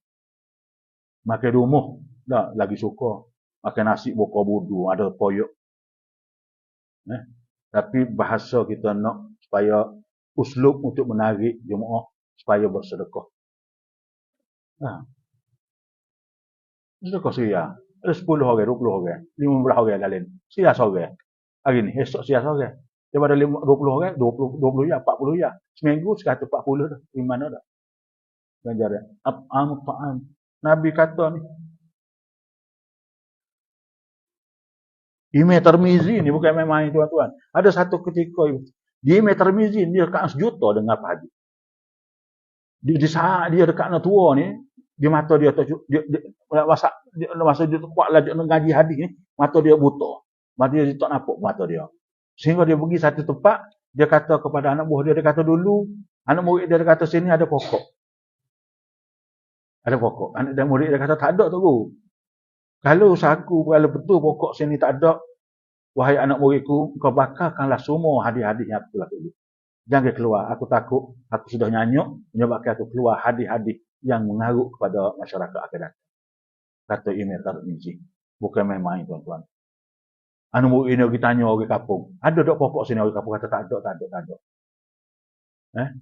Makan rumah dah lagi suka. Makan nasi bokor budu, ada koyok. Tapi bahasa kita nak supaya uslub untuk menarik jemaah supaya bersedekah. Sedekah seria. Ada 10 orang, 20 orang, 15 orang lain. Seria seorang. Hari ni, esok seria seorang. Daripada 20 orang, 20 ya, 40 ya. Seminggu 140 dah. Di mana dah? Ganjaran. At'amut ta'am. Nabi kata ni. Imam Tirmizi ni bukan main-main tuan-tuan. Ada satu ketika di Imam Tirmizi dia dekat sejuta dengan apa hadis. Di saat dia dekat nak tua ni, di mata dia masa dia kuat lah dia ngaji hadis ni, mata dia buta. Mata dia tak nampak mata dia. Sehingga dia pergi satu tempat, dia kata kepada anak buah dia kata dulu, anak murid dia kata sini ada pokok. Ada pokok. Anak dan murid dia kata tak ada tu. Kalau saku kalau betul pokok sini tak ada, wahai anak muridku, kau bakarkanlah semua hadis-hadis yang aku lakukan. Jangan keluar. Aku takut, aku sudah nyanyuk, menyebabkan aku keluar hadis-hadis yang mengaruh kepada masyarakat akan datang. Kata Imam Tirmizi. Bukan main-main tuan-tuan. Anak murid ini kita tanya orang kampung. Ada tak pokok sini orang kampung? Kata tak ada.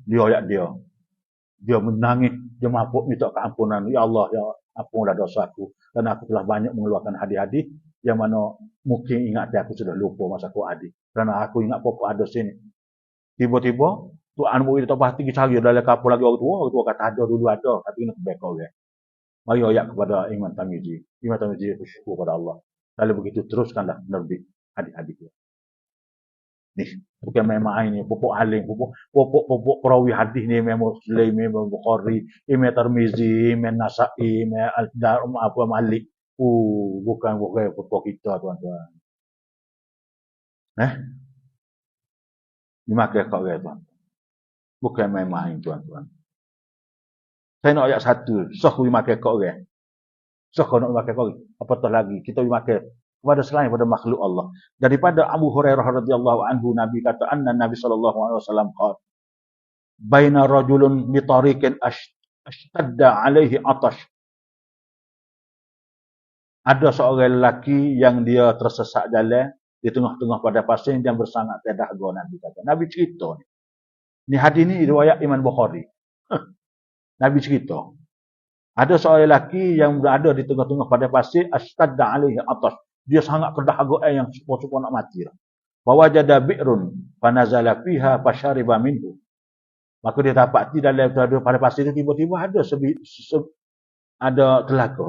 Dia ayat dia. Dia menangis, dia mabuk minta keampunan. Ya Allah, ya ampunlah dosa aku. Dan aku telah banyak mengeluarkan hadis-hadis yang mana mungkin ingat aku sudah lupa masa aku hadis. Kerana aku ingat pokok ada sini. Tiba-tiba, tu anak murid tak pasti cari dalam kapal lagi orang tua kata ada dulu ada, tapi ini kebaikan orang. Mari ayat kepada Imam Tirmizi. Imam Tirmizi bersyukur kepada Allah. Kalau begitu teruskanlah menerbit hadis-hadis dia. Ni bukan main-main ni, pupuk alim, pupuk perawi hadis ni memang Muslim, memang Bukhari, Imam Tirmizi, Imam Nasa'i, Imam Al-Darum, apa Malik. Bukan pupuk kita tuan-tuan. Dimakai kat orang tuan. Bukan main-main tuan-tuan. Saya nak ayat satu, sok dimakai kat orang. Sok nak dimakai kat orang. Apatah lagi kita dimakai kepada selain pada makhluk Allah. Daripada Abu Hurairah radhiyallahu anhu Nabi kata anna Nabi sallallahu alaihi wasallam qala baina rajulun bi tariqin ashtadda alaihi atash. Ada seorang lelaki yang dia tersesat jalan di tengah-tengah pada pasir yang bersangat tiada harga Nabi kata. Nabi cerita ni. Ni hadis ni riwayat Imam Bukhari. Nabi cerita. Ada seorang lelaki yang berada di tengah-tengah padang pasir, ashtadda alaihi atas. Dia sangat kedahaga yang suka-suka nak mati. Fawajada bi'run fanazala fiha fashariba minhu. Maka dia dapati dalam padang pasir itu tiba-tiba ada ada telaga.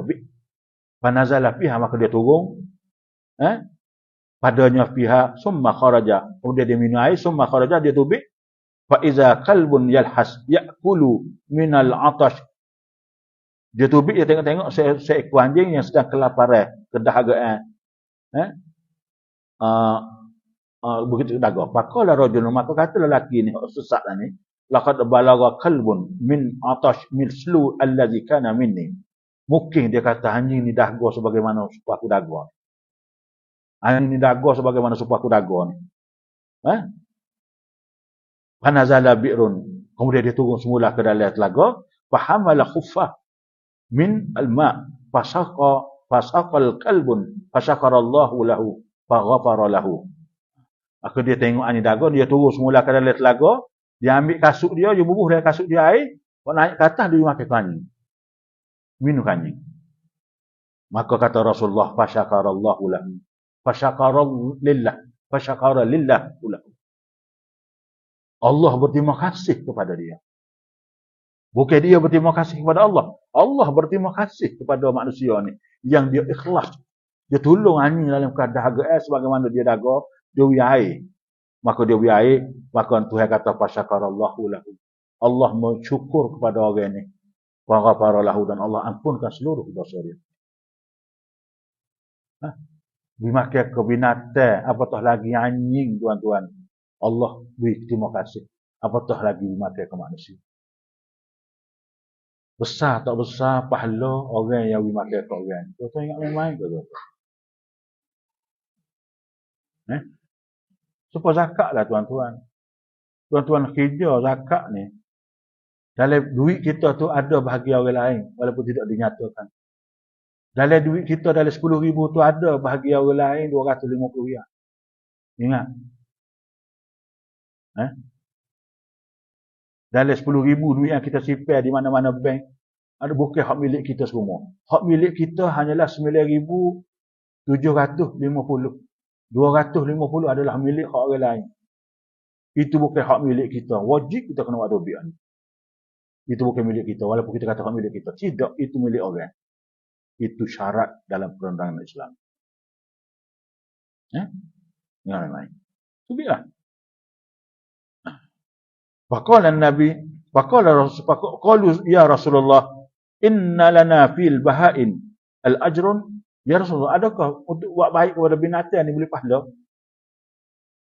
Fanazala fiha, maka dia turun padanya fiha summa kharaja. Kemudian dia minum air, summa kharaja, dia tubik. Fa iza qalbun yalhas ya'kulu minal atash. Dia tubik, dia tengok-tengok seekor anjing yang sedang kelaparan, kedahagaan. Begitu daga. Faqala rajulun, maka kata lelaki ni, sesat lah ni, laqad balagha qalbun min atash mislu allazi kana minni. Mungkin dia kata anjing ni daga sebagaimana supaya aku daga. Anjing ni daga sebagaimana supaya aku daga ni. Fanazala bi'run. Kemudian dia turun semula ke dalam telaga. Fahamala khuffah min al-ma' fasaqal qalbun fasyakarallahu lahu faghafara lahu. Maka dia tengok anjing daga, dia turun semula ke dalam telaga, dia ambil kasut dia bubuh dalam kasut dia air, naik ke atas dia makan anjing. Minum anjing. Maka kata Rasulullah, fasyakarallahu lahu. Fasyakara lillah lahu. Allah berterima kasih kepada dia. Bukan dia berterima kasih kepada Allah. Allah berterima kasih kepada manusia ni yang dia ikhlas. Dia tolong anjing dalam keadaan sebagaimana dia daga, dia beri air. Maka dia beri air, maka Tuhan kata fasyakarallahu lahu. Allah mensyukur kepada orang ni. Wa ghafara lahu, dan Allah ampunkan seluruh dosa dia. Dimakan ke binatang, apatah lagi anjing, tuan-tuan. Allah beri terima kasih. Apatah lagi dimakan ke manusia. Besar tak besar pahala orang yang dimakan ke orang. Tuan-tuan ingat main-main ke tuan-tuan? Supaya zakat lah tuan-tuan. Tuan-tuan kerja zakat ni. Dalam duit kita tu ada bahagia orang lain. Walaupun tidak dinyatakan. Dalam duit kita dalam 10,000 tu ada bahagia orang lain 250 riyal. Ingat. Dalam 10,000 duit yang kita simpan di mana-mana bank, ada bukan hak milik kita semua. Hak milik kita hanyalah 9,750. 250 adalah milik hak orang lain. Itu bukan hak milik kita. Wajib kita kena buat duit ni. Itu bukan milik kita. Walaupun kita kata hak milik kita. Tidak, itu milik orang. Itu syarat dalam perundangan Islam. Yang lain. Subiklah. Faqala Nabi, qalu ya Rasulullah, inna lana fil bahain al-ajrun. Ya Rasulullah, adakah untuk buat baik kepada binatang ni boleh pahala?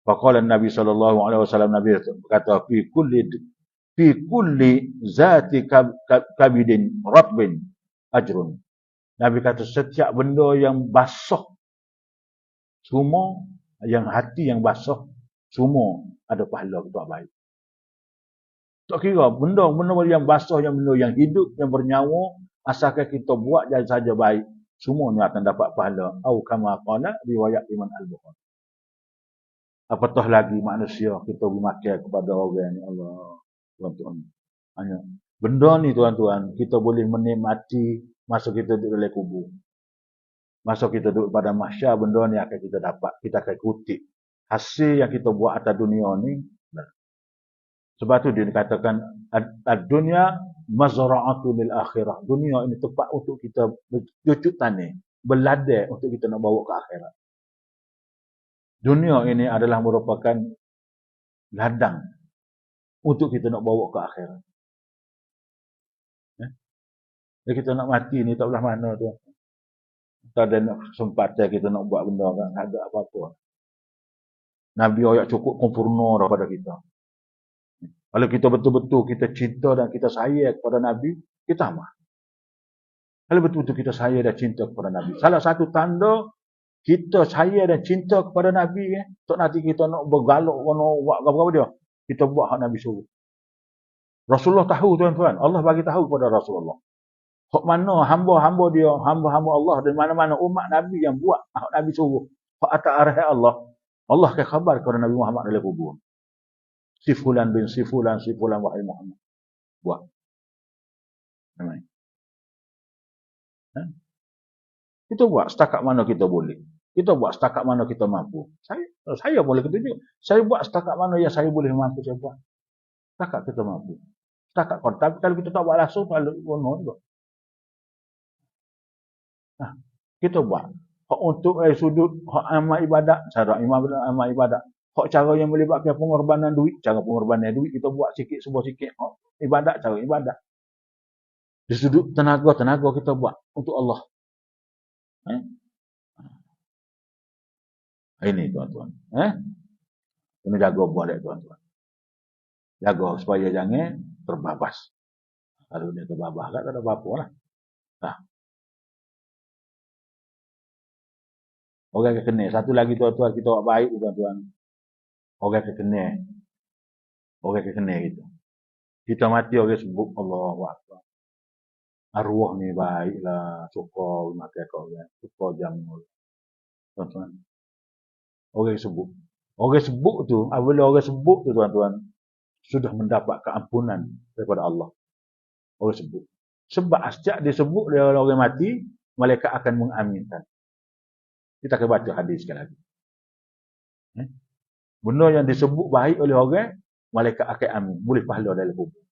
Faqala Nabi sallallahu alaihi wasallam, Nabi berkata, fi kulli zati kabidin ratbin ajrun. Nabi kata setiap benda yang basah, semua yang hati yang basah, semua ada pahala buat baik. Tak kira benda yang basah, yang benda yang hidup, yang bernyawa, asalkan kita buat saja baik, semuanya akan dapat pahala. Au kama qala riwayat Imam Al-Bukhari. Apatah lagi manusia kita bermakan kepada orang ni, Allah tuan-tuan. Hanya benda ni tuan-tuan, kita boleh menikmati masa kita duduk dalam kubur. Masa kita duduk pada mahsyar, benda ni akan kita dapat, kita akan kutip. Hasil yang kita buat atas dunia ni. Sebab tu dia dikatakan ad-dunya mazra'atu lil akhirah. Dunia ini tempat untuk kita bercucuk tanam, berladai untuk kita nak bawa ke akhirat. Dunia ini adalah merupakan ladang untuk kita nak bawa ke akhirat. Jadi kita nak mati ni tak belah mana tu. Tak ada kesempatan kita nak buat benda kan, tak ada apa-apa. Nabi ayat cukup sempurna daripada kita. Kalau kita betul-betul kita cinta dan kita sayang kepada Nabi, kita aman. Kalau betul-betul kita sayang dan cinta kepada Nabi. Salah satu tanda kita sayang dan cinta kepada Nabi, tak nanti kita nak bergalak, nak buat apa-apa dia. Kita buat hak Nabi suruh. Rasulullah tahu tuan-tuan. Allah bagi tahu kepada Rasulullah. Hak mana hamba-hamba dia, hamba-hamba Allah dan mana-mana umat Nabi yang buat hak Nabi suruh. Hak atas arahan Allah. Allah akan khabar kepada Nabi Muhammad dalam kubur. Si fulan bin si fulan wahai Muhammad. Buat. Eh? Kita buat setakat mana kita boleh. Kita buat setakat mana kita mampu. Saya boleh gitu juga. Saya buat setakat mana yang saya boleh mampu saya buat. Setakat kita mampu. Setakat kon. Tapi kalau kita tak buat langsung, kalau kono juga. Nah, kita buat. Hak untuk sudut, hak amal ibadat, cara amal ibadat. Hak cara yang melibatkan pengorbanan duit, cara pengorbanan duit kita buat sikit sebuah sikit. Hak ibadat, cara ibadat. Di sudut tenaga kita buat untuk Allah. Ini tuan-tuan. Kena jaga boleh tuan-tuan. Jaga supaya jangan terbabas. Kalau dia terbabas, tak ada apa-apa lah. Nah, orang kena. Satu lagi tuan-tuan, kita buat baik tuan-tuan. Orang kena. Orang kena gitu. Kita mati orang sebut Allah Akbar. Arwah ni baiklah. Suka makan kau kan. Suka jamu. Tuan-tuan. Orang sebut. Orang sebut tu, apabila orang sebut tu tuan-tuan, sudah mendapat keampunan daripada Allah. Orang sebut. Sebab sejak disebut dia orang mati, malaikat akan mengaminkan. Kita akan baca hadis sekali lagi. Benda yang disebut baik oleh orang, malaikat akan amin. Boleh pahala dalam kubur.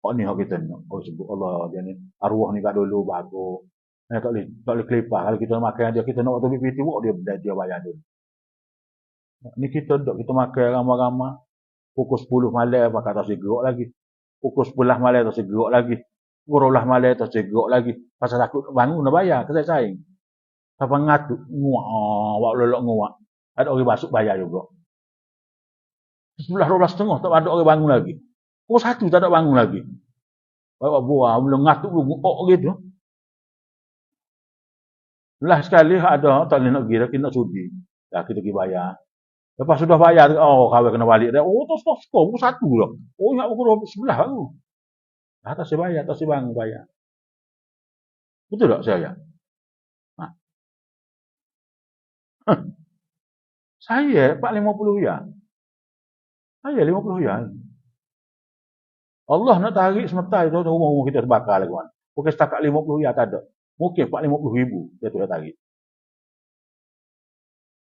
Oh ni hak kita nak. Oh sebut Allah dia ni arwah ni kat dulu bagus. Tak boleh kelipah. Kalau kita makan dia, kita nak waktu piti buat dia bayar dulu. Ni kita dok kita makan ramai-ramai. Pukul 10 malam pakai tak segerok lagi. Pukul 11 malam tak segerok lagi. Pukul 12 malam tak segerok lagi. Pasal takut bangun nak bayar, kita saing. Apa ngatuk, nguak, wak lolok nguak. Ada orang masuk bayar juga. 11-12 tak ada orang bangun lagi. Pukul 1 tak ada bangun lagi. Bawa buah, belum ngatuk, belum ngok gitu. Lah sekali ada, tak boleh nak pergi, kita nak sudi. Dah kita pergi bayar. Lepas sudah bayar, oh kawan kena balik dah. Oh tak skor, pukul 1 dah. Oh ingat pukul 11 baru. Dah tak saya bayar, tak saya bangun bayar. Betul tak saya? Saya 450 ya. Saya 50 ya. Allah nak tarik semata itu rumah-rumah kita terbakar lagi kan. Bukan setakat 50 ya tak ada. Mungkin 450 ribu dia tu dah tarik.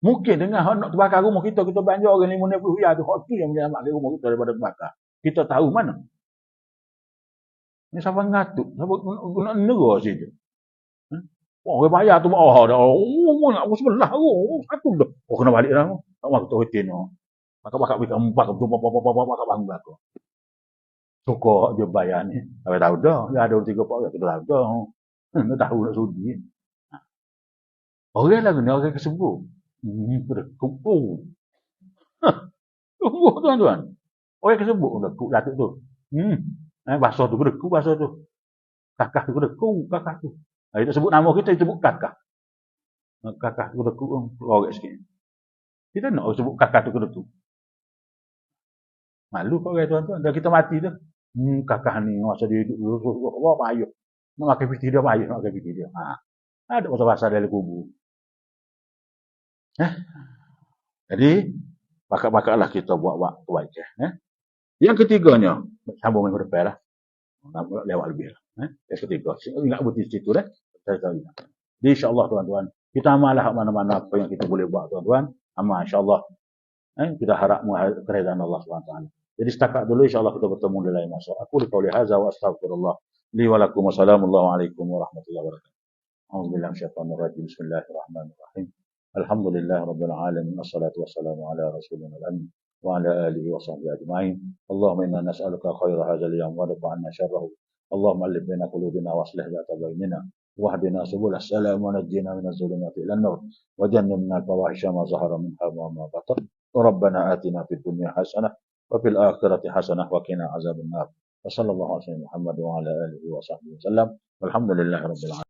Mungkin dengan hak nak terbakar rumah kita belanja orang 50 ya tu hak tu yang menyelamatkan rumah kita daripada terbakar. Kita tahu mana. Ni siapa ngatuk? Siapa nak negara situ? Oh, orang bayar tu dah. Oh, nak aku sebelah aku. Oh, satu dah. Oh, kena balik dah. Tak mahu kita hotel ni. Maka kita empat bangun aku. Suka dia bayar ni. Tapi tahu dah. Dia ada 3 pak. Kita tahu dah. Dia tahu nak sudi. Orang lah ni. Orang kesebut. Kedekut. Oh. Tunggu tuan-tuan. Orang kesebut. Kedekut datuk tu. Bahasa tu kedekut. Bahasa tu. Kakak tu kedekut. Kakak tu. Kita sebut nama kita sebut kakak. Kakak tu kedekut. Lorek sikit. Kita nak sebut kakak tu kedekut. Malu kau orang tuan-tuan. Dah kita mati dah. Kakak ni masa dia hidup dulu. Apa payah. Nak makan piti dia payah. Nak makan piti dia. Ada pasal-pasal dalam kubur. Jadi, bakat-bakatlah kita buat kebaikan. Yang ketiganya, sambung minggu depan lah. Lewat lebih lah. Yang ketiga, ingat betul situ dah. Saya tahu ingat. Jadi insyaAllah tuan-tuan, kita amal lah mana-mana apa yang kita boleh buat tuan-tuan. Amal insyaAllah. Kita harap keridhaan Allah SWT. Jadi setakat dulu insyaAllah kita bertemu di lain masa. Aku liqauli hadza wa astaghfirullah. Li wa lakum. Wassalamualaikum warahmatullahi wabarakatuh. A'udzubillahi minasyaitonir rajim. Bismillahirrahmanirrahim. Alhamdulillah rabbil alamin. Wassalatu wassalamu ala rasulina al-amin. Wa ala alihi wa sahbihi ajma'in. Allahumma inna nas'aluka khaira hadzal yawm wa dafa'anna syarrahu. Allahumma alif baina qulubina wa aslih dhata bainina. واهدنا سبل السلام ونجنا من الظلمات الى النور وجنبنا الفواحش ما ظهر منها وما بطن وربنا آتنا في الدنيا حسنه وفي الآخرة حسنه وقنا عذاب النار وصلى الله على محمد وعلى آله وصحبه وسلم والحمد لله رب العالمين.